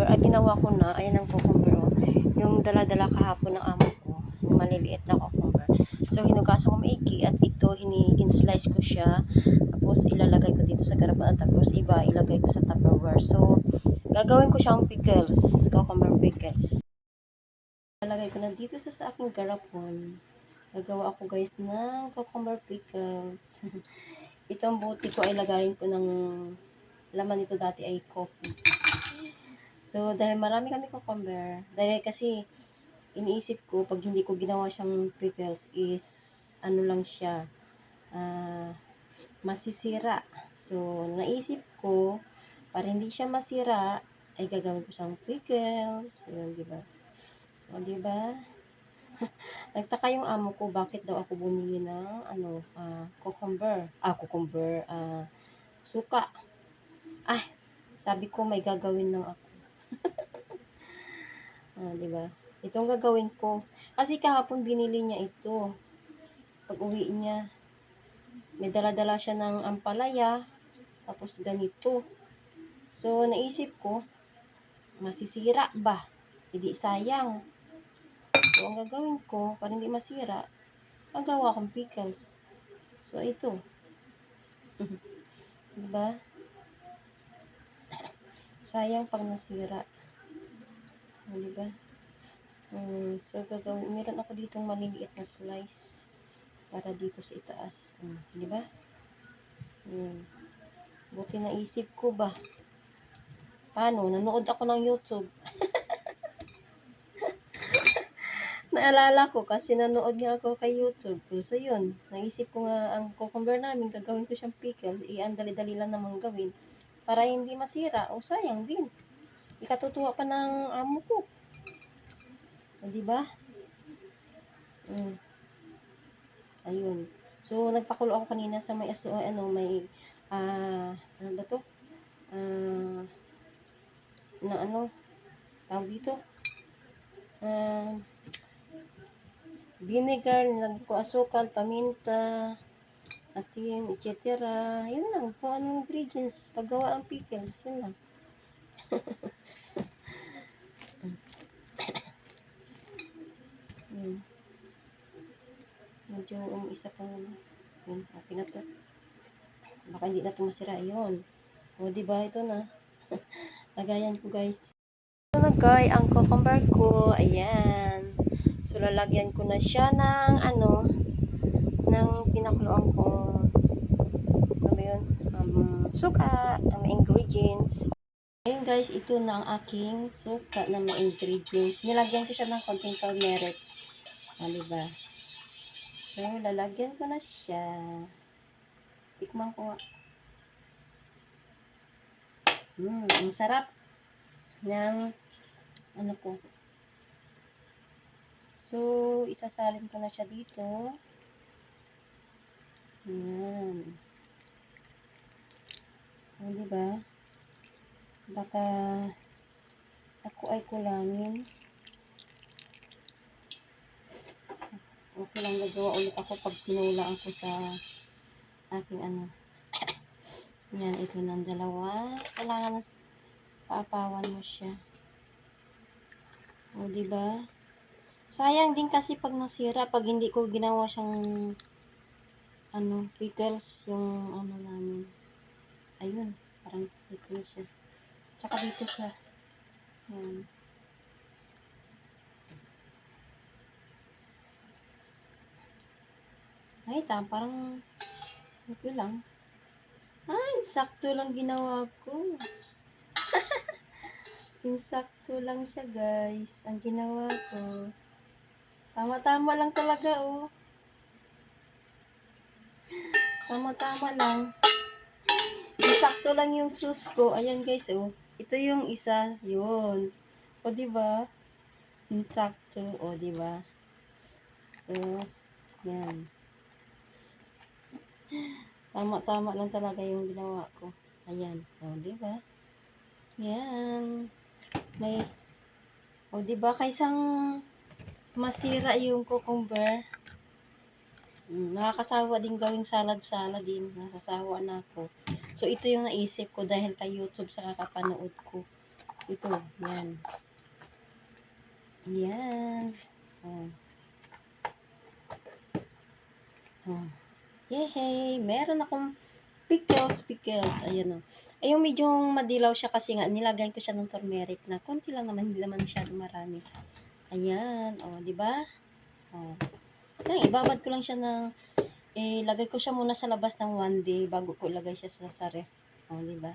cucumber, ginawa ko na, ayan ang cucumber, oh. Yung dala-dala kahapon ng amo ko, yung maliliit na cucumber. So, hinugasan ko maigi at ito, in-slice ko siya. Tapos, ilalagay ko dito sa garapon at tapos iba, ilagay ko sa Tupperware. So, gagawin ko siyang pickles, cucumber pickles. Ilalagay ko na dito sa aking garapon. Gagawa ako guys ng cucumber pickles. Itong buti ko ay lagayin ko ng laman nito dati ay coffee. So, dahil marami kami cucumber, dahil kasi iniisip ko, pag hindi ko ginawa siyang pickles is, ano lang siya, masisira. So, naisip ko, para hindi siya masira, ay gagawin ko siyang pickles. Yun, diba? O, diba? Nagtaka yung amo ko, bakit daw ako bumili ng, cucumber, suka. Sabi ko, may gagawin lang ako. Diba? Itong gagawin ko. Kasi kahapon binili niya ito. Pag uwi niya, may dala-dala siya ng ampalaya. Tapos ganito. So, naisip ko, masisira ba? Hindi sayang. So, ang gagawin ko, para hindi masira, magawa akong pickles. So, ito. Diba? Sayang pag nasira. Diba? So, gagawin. Meron ako ditong maliliit na slice para dito sa itaas. Diba? Buti naisip ko ba? Paano? Nanood ako ng YouTube. Naalala ko kasi nanood nga ako kay YouTube. So, yun. Naisip ko nga ang cucumber namin, gagawin ko siyang pickles. Ang dali-dali lang naman gawin. Para hindi masira. O, sayang din. Ikatutuwa pa ng amo ko. O, diba? Ayun. So, nagpakulo ako kanina sa may ano ba to? Tawag dito? Vinegar, nilagay ko asukal, paminta, asin, etc. Yun lang, kung anong ingredients. Paggawa ng pickles, yun lang. Medyo isa pa na. Yun, okay na to. Baka hindi na to masira. Yun. O, diba? Ito na. Lagayan ko, guys. Ito na, guys, ang cucumber ko. Ayan. So, lalagyan ko na siya ng, ng pinakuluan ko. Ano ba yun? Suka, ang ingredients. Ayan, guys, ito na ang aking suka na mga ingredients. Nilagyan ko siya ng konting turmeric. Diba? So, lalagyan ko na siya. Tikman ko. Ang sarap ng ko. So, isasalin ko na siya dito. Ayan. O, diba? Baka ako ay kulangin. Okay lang, gagawa ulit ako pag pinulaan ko sa aking Yan, ito ng dalawa. Kailangan paapawan mo siya. O, diba? Sayang din kasi pag nasira, pag hindi ko ginawa siyang pickles, yung namin. Ayun, parang ito siya. Tsaka dito sa, yan. Ay, parang okay lang. Sakto lang ginawa ko. Insakto lang siya, guys. Ang ginawa ko. Tama-tama lang talaga, oh. Tama-tama lang. Insakto lang yung sauce ko. Ayan, guys, oh. Ito yung isa. Yun. O, diba? Insakto. O, diba? So, yan. Tama-tama lang talaga yung ginawa ko. Ayan. O, diba? Yan. O, diba? Kaysang masira yung cucumber. Nakakasawa din gawing salad-salad din. Nasasawa na ako. So, ito yung naisip ko dahil kay YouTube sa kakapanood ko. Ito dito. Yan. Yan. Oh. Oh. Yehey! Meron akong pickles. Ayan o. Ay, yung medyo madilaw siya kasi nga, nilagay ko siya ng turmeric na konti lang naman, hindi naman masyado marami. Ayan. O, di ba? O. Yan, ibabad ko lang siya lagay ko siya muna sa labas ng 1 day bago ko ilagay siya sa ref. O, di ba?